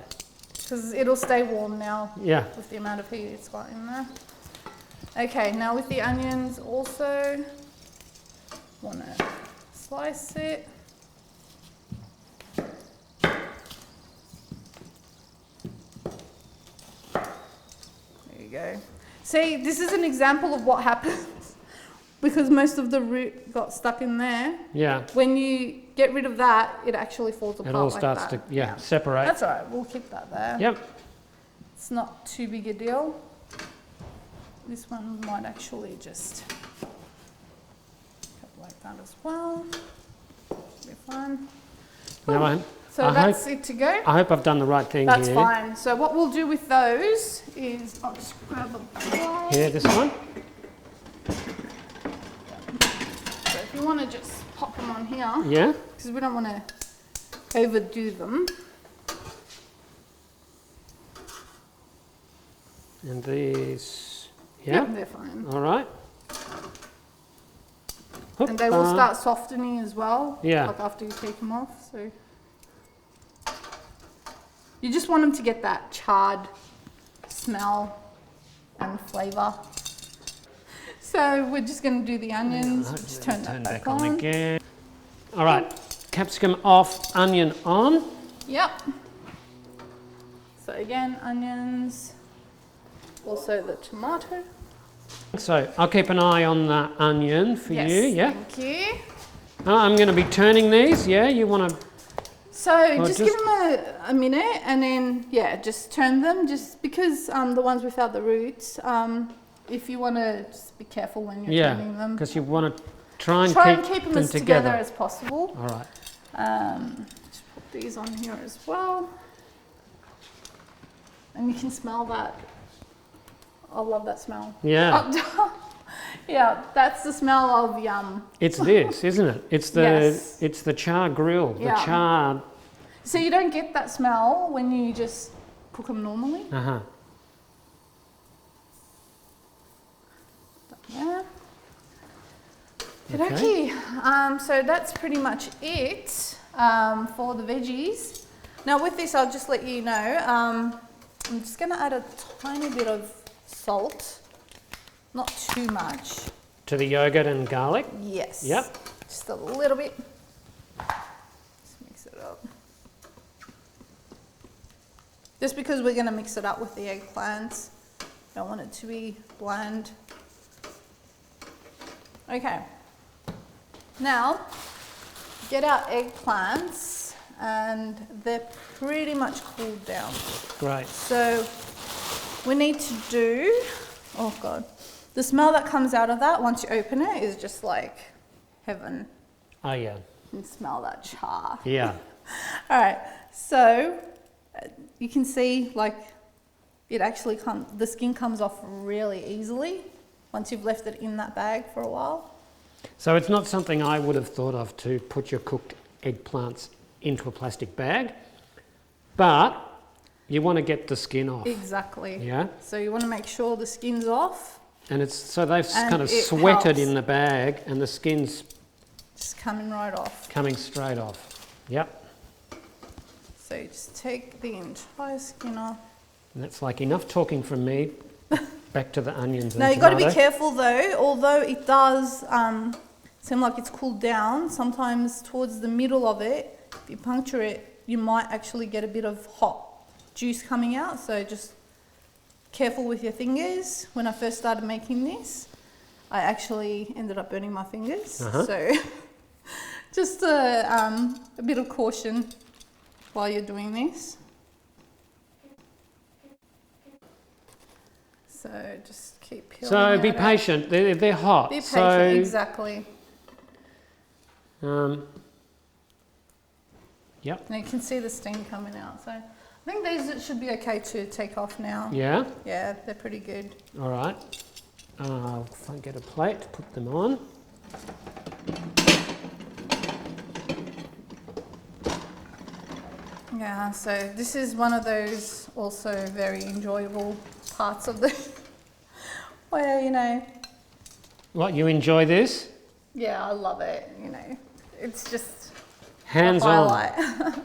Because it'll stay warm now. Yeah. With the amount of heat it's got in there. Okay, now with the onions also, want to slice it. There you go. See, this is an example of what happens because most of the root got stuck in there. Yeah. When you get rid of that, it actually falls apart. It all like starts that. to separate. That's all right. We'll keep that there. Yep. It's not too big a deal. This one might actually just cut like that as well. Be fine. Now So that's it to go. I hope I've done the right thing That's here. fine. So what we'll do with those is I'll just grab a bowl. Here, this one. So if you want to just pop them on here. Yeah. Because we don't want to overdo them. And these, yeah. Yep, they're fine. All right. And they will start softening as well. Yeah. Like after you take them off. So you just want them to get that charred smell and flavour. So we're just going to do the onions. We'll just turn that back on. Again. All right. Capsicum off, onion on. Yep. So again, onions. Also the tomato. So I'll keep an eye on the onion for you. Yeah. Thank you. I'm going to be turning these. Yeah. You want to? So just give them a minute and then, just turn them just because the ones without the roots, if you want to just be careful when you're turning them. Because you want to try and keep them as together as possible. All right. Just put these on here as well. And you can smell that. I love that smell. Yeah. Yeah, that's the smell of yum. It's this, isn't it? It's the it's the char grill, the char. So you don't get that smell when you just cook them normally. Uh-huh. Yeah. Okay. So that's pretty much it for the veggies. Now with this, I'll just let you know, I'm just going to add a tiny bit of salt, not too much. To the yogurt and garlic? Yes. Yep. Just a little bit. just because we're going to mix it up with the eggplants. Don't want it to be bland. Okay. Now, get our eggplants, and they're pretty much cooled down. Great. So we need to do, oh God, the smell that comes out of that once you open it is just like heaven. Oh yeah. You can smell that char. Yeah. All right, so you can see like it actually the skin comes off really easily once you've left it in that bag for a while. So it's not something I would have thought of to put your cooked eggplants into a plastic bag, but you want to get the skin off. Exactly. Yeah. So you want to make sure the skin's off. And it's so they've And kind of it sweated helps. in the bag, and the skin's Just coming right off. coming straight off. Yep. So you just take the entire skin off. And that's like enough talking from me. Back to the onions and Now you've got to be tomato. careful though, although it does seem like it's cooled down, sometimes towards the middle of it, if you puncture it, you might actually get a bit of hot juice coming out. So just careful with your fingers. When I first started making this, I actually ended up burning my fingers. So just a bit of caution while you're doing this. So just keep peeling. So be that out. patient. They're hot. Be patient, so, exactly. Yep. And you can see the steam coming out. So I think these should be okay to take off now. Yeah. Yeah, they're pretty good. All right. If I get a plate to put them on. Yeah, so this is one of those also very enjoyable parts of the where, you know. What, you enjoy this? Yeah, I love it, you know. It's just Hands a on. highlight.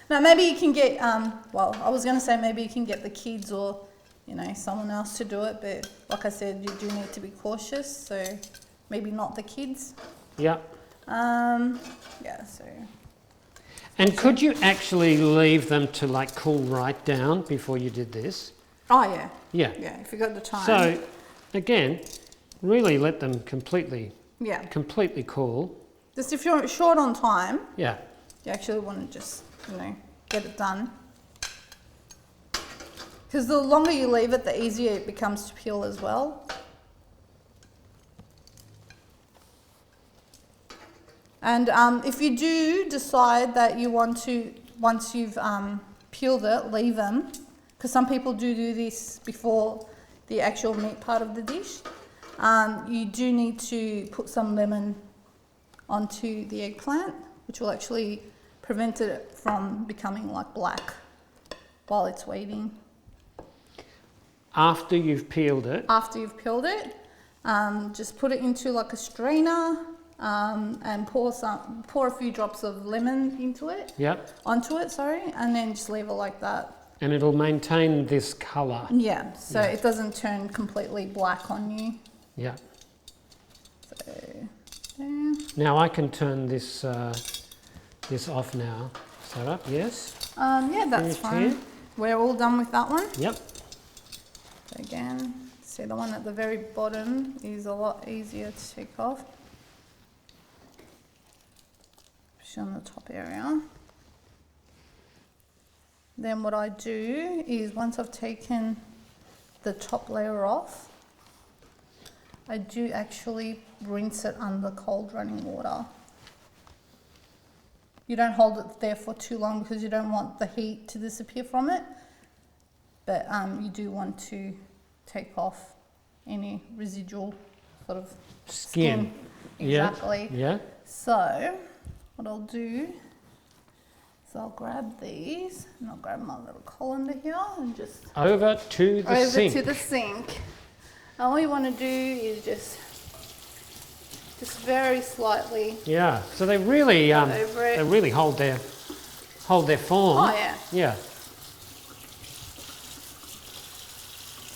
Now maybe you can get, well, I was going to say maybe you can get the kids or, you know, someone else to do it, but like I said, you do need to be cautious, so maybe not the kids. Yeah. Yeah, so. And could you actually leave them to like cool right down before you did this? Oh yeah. Yeah. Yeah, if you got the time. So, again, really let them completely yeah. cool. Just if you're short on time, Yeah. you actually want to just, you know, get it done. Because the longer you leave it, the easier it becomes to peel as well. And if you do decide that you want to, once you've peeled it, leave them, because some people do this before the actual meat part of the dish, you do need to put some lemon onto the eggplant, which will actually prevent it from becoming like black while it's waiting. After you've peeled it? After you've peeled it, just put it into like a strainer and pour a few drops of lemon into it. Yep. Onto it, sorry, and then just leave it like that. And it'll maintain this colour. Yeah, so it doesn't turn completely black on you. Yeah. So, there. Now I can turn this this off now. Serap, yes? Yeah, that's Finished fine. here? We're all done with that one. Yep. So again, see the one at the very bottom is a lot easier to take off. Especially on the top area. Then what I do is once I've taken the top layer off, I do actually rinse it under cold running water. You don't hold it there for too long because you don't want the heat to disappear from it, but you do want to take off any residual sort of skin. Exactly. Yeah. So what I'll do is I'll grab these and I'll grab my little colander here and just Over to the sink. to the sink. And all you want to do is just very slightly. Yeah. So they really over it. they really hold their form. Oh yeah. Yeah.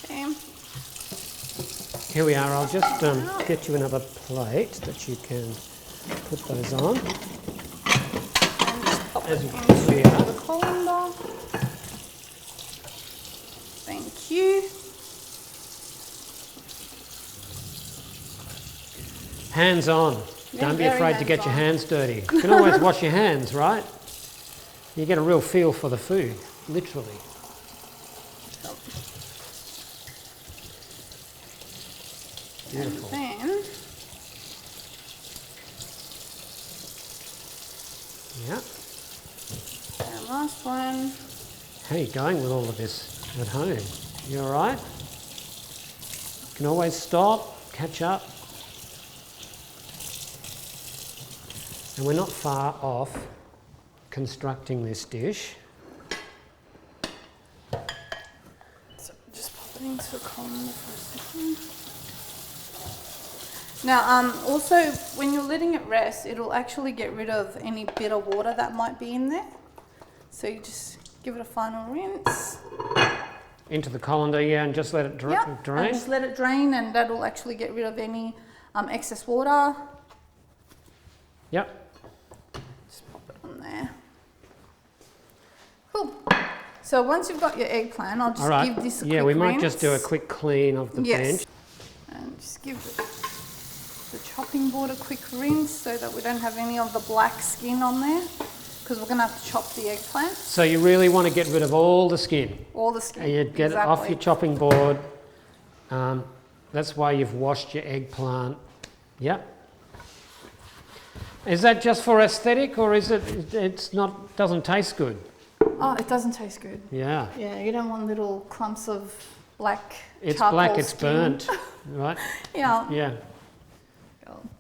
Okay. Here we are. I'll just get you another plate that you can put those on. And just pop As it you can see into here. the colander. Hands on. Yeah, Don't be very afraid to get your hands-on. hands dirty. You can always wash your hands, right? You get a real feel for the food, literally. Beautiful. And then, Yeah. and last one. How are you going with all of this at home? You all right? You can always stop, catch up. And we're not far off constructing this dish. So just pop it into a colander for a second. Now, also, when you're letting it rest, it'll actually get rid of any bitter water that might be in there. So you just give it a final rinse. Into the colander, yeah, and just let it drain. And just let it drain, and that'll actually get rid of any excess water. Yep. Just pop it on there. Cool. So once you've got your eggplant, I'll just give this a quick Yeah, we might rinse. just do a quick clean of the bench. And just give the chopping board a quick rinse so that we don't have any of the black skin on there, because we're going to have to chop the eggplant. So you really want to get rid of all the skin. All the skin. And you get it off your chopping board. That's why you've washed your eggplant. Yep. Is that just for aesthetic, or is it's not, doesn't taste good? Oh, it doesn't taste good. Yeah. Yeah, you don't want little clumps of black It's charcoal black, it's skin. burnt, right? Yeah. Yeah.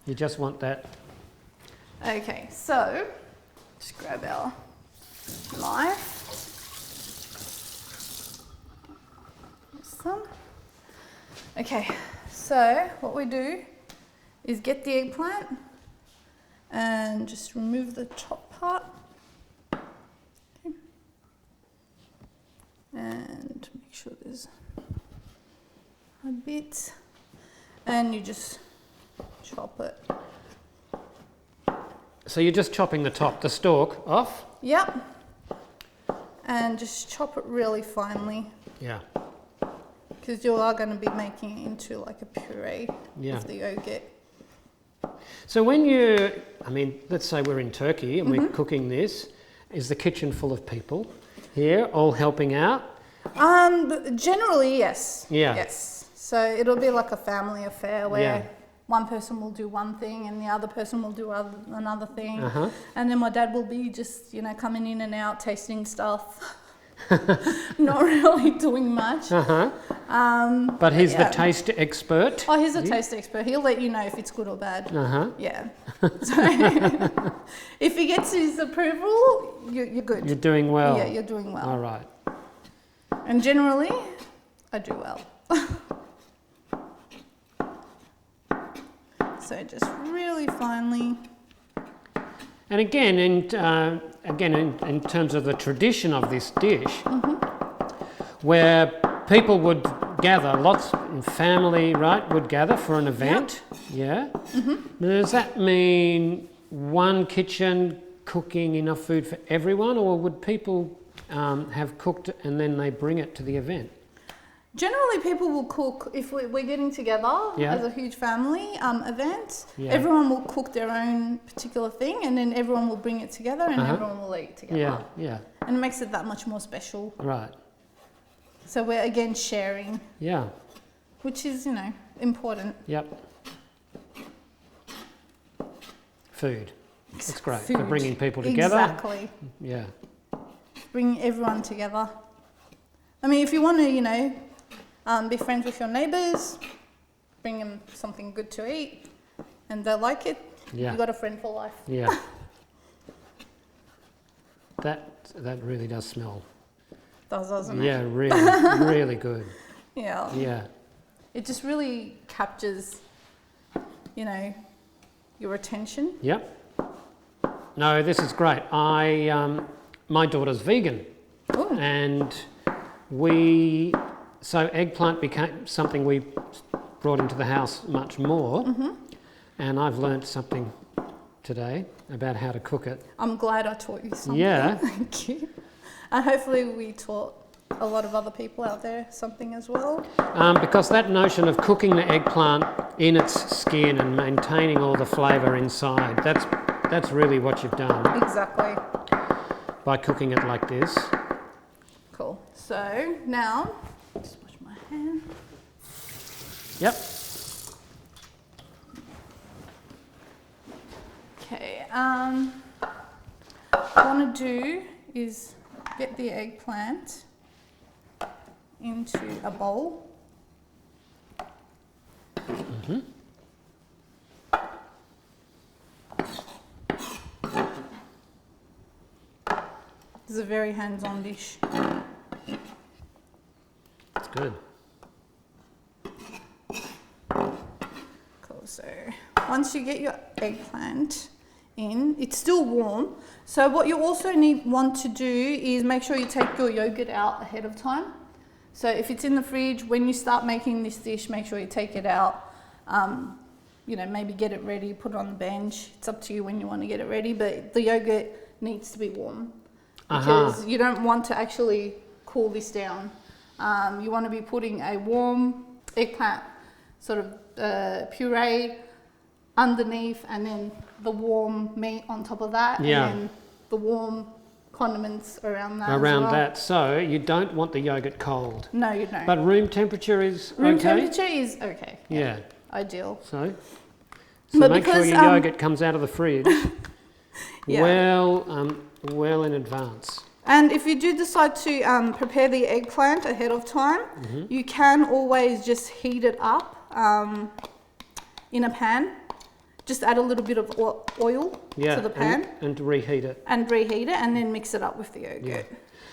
You just want that. Okay, so just grab our knife. Some. Okay, so what we do is get the eggplant and just remove the top part. Okay. And make sure there's a bit. And you just chop it. So you're just chopping the top, the stalk off? Yep. And just chop it really finely, Yeah. because you are going to be making it into like a puree Yeah. of the yogurt. So when let's say we're in Turkey and we're cooking this, is the kitchen full of people here, all helping out? Generally, yes. Yeah. Yes. So it'll be like a family affair where Yeah. one person will do one thing and the other person will do another thing. Uh-huh. And then my dad will be just, coming in and out, tasting stuff. Not really doing much. Uh-huh. But he's the taste expert? Oh, he's a taste expert. He'll let you know if it's good or bad. Uh-huh. Yeah. So if he gets his approval, you're good. You're doing well? Yeah, you're doing well. All right. And generally, I do well. So just really finely. And again, in terms of the tradition of this dish, where people would gather, lots in family, right, would gather for an event. Yeah. Does that mean one kitchen cooking enough food for everyone, or would people have cooked and then they bring it to the event? Generally, people will cook if we're getting together as a huge family event. Yeah. Everyone will cook their own particular thing, and then everyone will bring it together, and everyone will eat together. Yeah, yeah. And it makes it that much more special. Right. So we're again sharing. Yeah. Which is, important. Yep. Food. It's great for Food. bringing people together. Exactly. Yeah. Bring everyone together. I mean, if you want to, be friends with your neighbours, bring them something good to eat, and they like it, Yeah. you got a friend for life. Yeah. That really does smell. Doesn't it? Yeah, really, really good. Yeah. Yeah. It just really captures, your attention. Yep. No, this is great. My daughter's vegan. Ooh. And so eggplant became something we brought into the house much more. And I've learnt something today about how to cook it. I'm glad I taught you something. Yeah. Thank you. And hopefully we taught a lot of other people out there something as well. Because that notion of cooking the eggplant in its skin and maintaining all the flavour inside, that's really what you've done. Exactly. By cooking it like this. Cool. So now, just wash my hand. Yep. Okay. What I want to do is get the eggplant into a bowl. Mm-hmm. This is a very hands-on dish. That's good. Cool. So once you get your eggplant in, it's still warm. So what you also want to do is make sure you take your yogurt out ahead of time. So if it's in the fridge, when you start making this dish, make sure you take it out. You know, maybe get it ready, put it on the bench. It's up to you when you want to get it ready, but the yogurt needs to be warm because you don't want to actually cool this down. You want to be putting a warm eggplant sort of puree underneath, and then the warm meat on top of that, yeah. and then the warm condiments around that. Around as well. that, so you don't want the yogurt cold. No, you don't. But room temperature is room okay? temperature is okay. Yeah. Ideal. So But make because, sure your yogurt comes out of the fridge Yeah. well in advance. And if you do decide to prepare the eggplant ahead of time, you can always just heat it up in a pan. Just add a little bit of oil to the pan. And reheat it. And reheat it, and then mix it up with the yogurt. Yeah.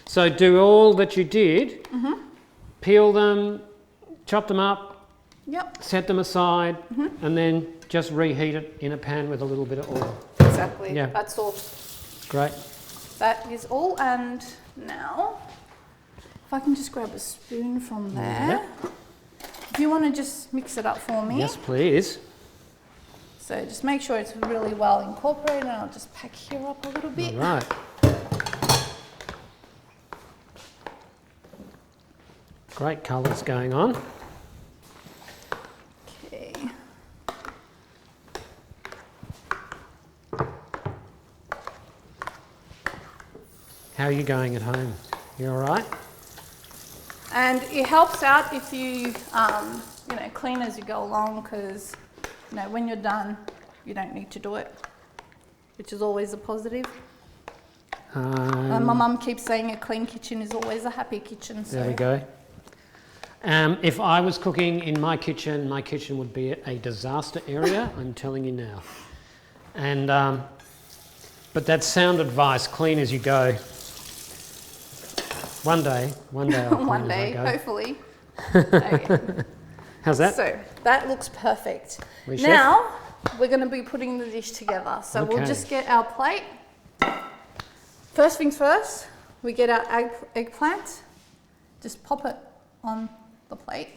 So do all that you did, peel them, chop them up, set them aside, and then just reheat it in a pan with a little bit of oil. Exactly. Yeah. That's all. Great. That is all. And now, if I can just grab a spoon from there. If you want to just mix it up for me. Yes, please. So just make sure it's really well incorporated, and I'll just pack here up a little bit. All right. Great colours going on. Okay. How are you going at home? You all right? And it helps out if you, clean as you go along, because, when you're done, you don't need to do it, which is always a positive. My mum keeps saying a clean kitchen is always a happy kitchen. So. There we go. If I was cooking in my kitchen would be a disaster area, I'm telling you now. And but that's sound advice, clean as you go. One day I'll clean One as day, I go. hopefully. Okay. How's that? So that looks perfect. We now we're going to be putting the dish together. So we'll Okay. just get our plate. First things first, we get our eggplant. Just pop it on the plate.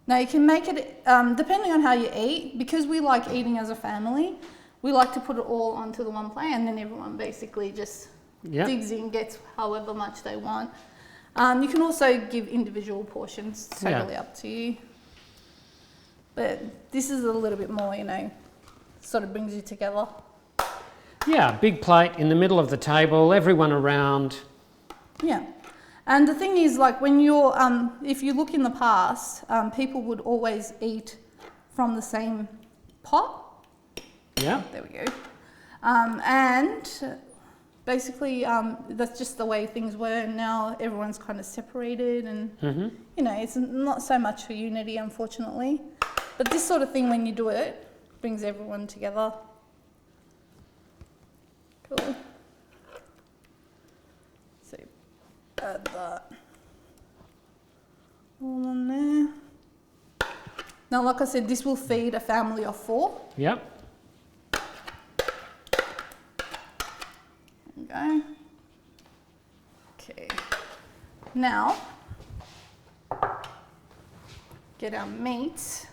Now you can make it, depending on how you eat, because we like eating as a family, we like to put it all onto the one plate, and then everyone basically just digs in, gets however much they want. You can also give individual portions, it's totally up to you. But this is a little bit more, sort of brings you together. Yeah, big plate in the middle of the table, everyone around. Yeah. And the thing is, like, when you're, if you look in the past, people would always eat from the same pot. Yeah. There we go. And basically, that's just the way things were. And now everyone's kind of separated, and it's not so much for unity, unfortunately. But this sort of thing, when you do it, brings everyone together. Cool. So add that all on there. Now, like I said, this will feed a family of 4. Yep. There we go. Okay. Now, get our meat.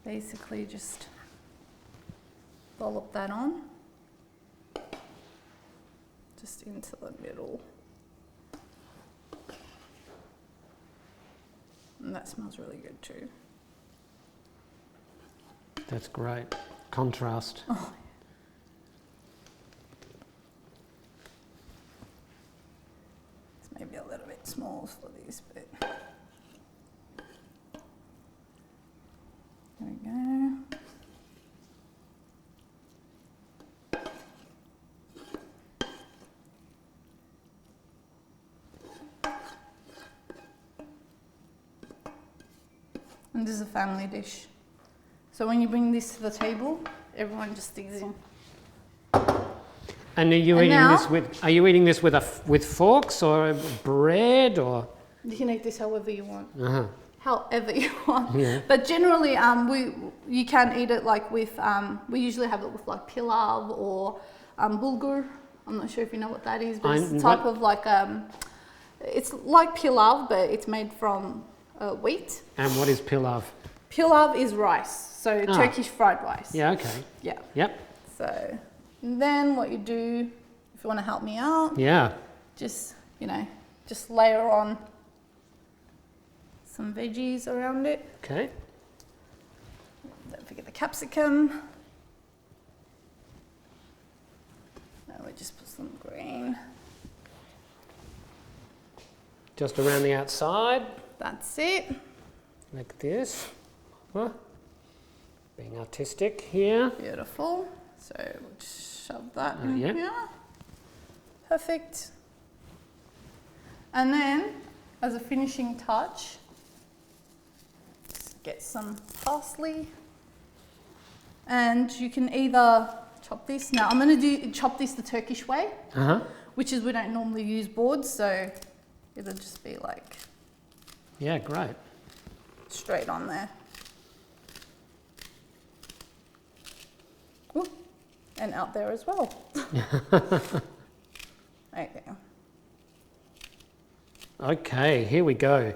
Basically, just dollop that on. Just into the middle. And that smells really good too. That's great. Contrast. Oh. It's maybe a little bit small for this, but there we go. And this is a family dish. So when you bring this to the table, everyone just digs in. And are you eating this with forks or bread or? You can eat this however you want. Uh-huh. However you want. Yeah. But generally, you can eat it like with, we usually have it with like pilav or bulgur. I'm not sure if you know what that is, but it's a type of like, it's like pilav, but it's made from wheat. And what is pilav? Pilav is rice, so Turkish fried rice. Yeah, okay. Yeah. Yep. So then what you do, if you want to help me out, yeah, just, just layer on some veggies around it. Okay. Don't forget the capsicum. Now we just put some green. Just around the outside. That's it. Like this. Huh? Being artistic here. Beautiful. So we'll just shove that in yeah. here. Perfect. And then, as a finishing touch, just get some parsley. And you can either chop this. Now I'm going to chop this the Turkish way, which is we don't normally use boards, so it'll just be like. Yeah, great. Straight on there. Ooh, and out there as well. Okay. Okay, here we go.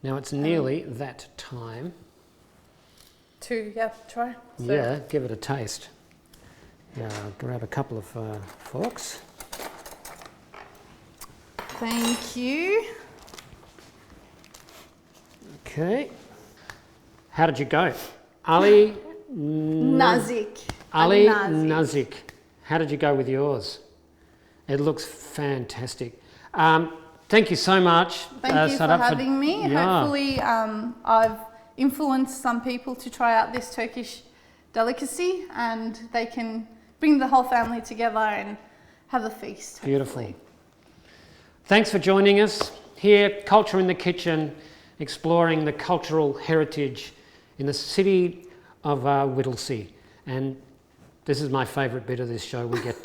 Now it's nearly that time. Try. So, yeah, give it a taste. Yeah, I'll grab a couple of forks. Thank you. Okay. How did you go? Ali Nazik. Ali Nazik. How did you go with yours? It looks fantastic. Thank you so much. Thank you for having me. Yeah. Hopefully I've influenced some people to try out this Turkish delicacy and they can bring the whole family together and have a feast. Hopefully. Beautiful. Thanks for joining us here, Culture in the Kitchen, exploring the cultural heritage in the city of Whittlesea. And this is my favourite bit of this show. We get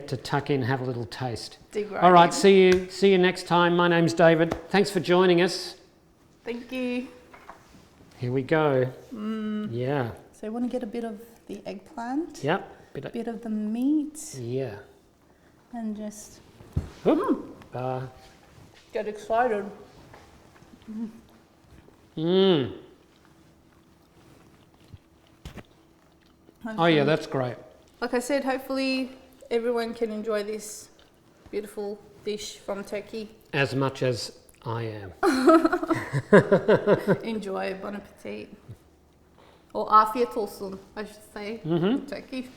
to tuck in, have a little taste. All right, see you next time. My name's David. Thanks for joining us. Thank you. Here we go. Yeah. So you want to get a bit of the eggplant. Yep. Bit of the meat. Yeah. And just get excited. Oh yeah, that's great. Like I said, hopefully everyone can enjoy this beautiful dish from Turkey. As much as I am. Enjoy, bon appetit. Or afiyet olsun, I should say, in Turkey.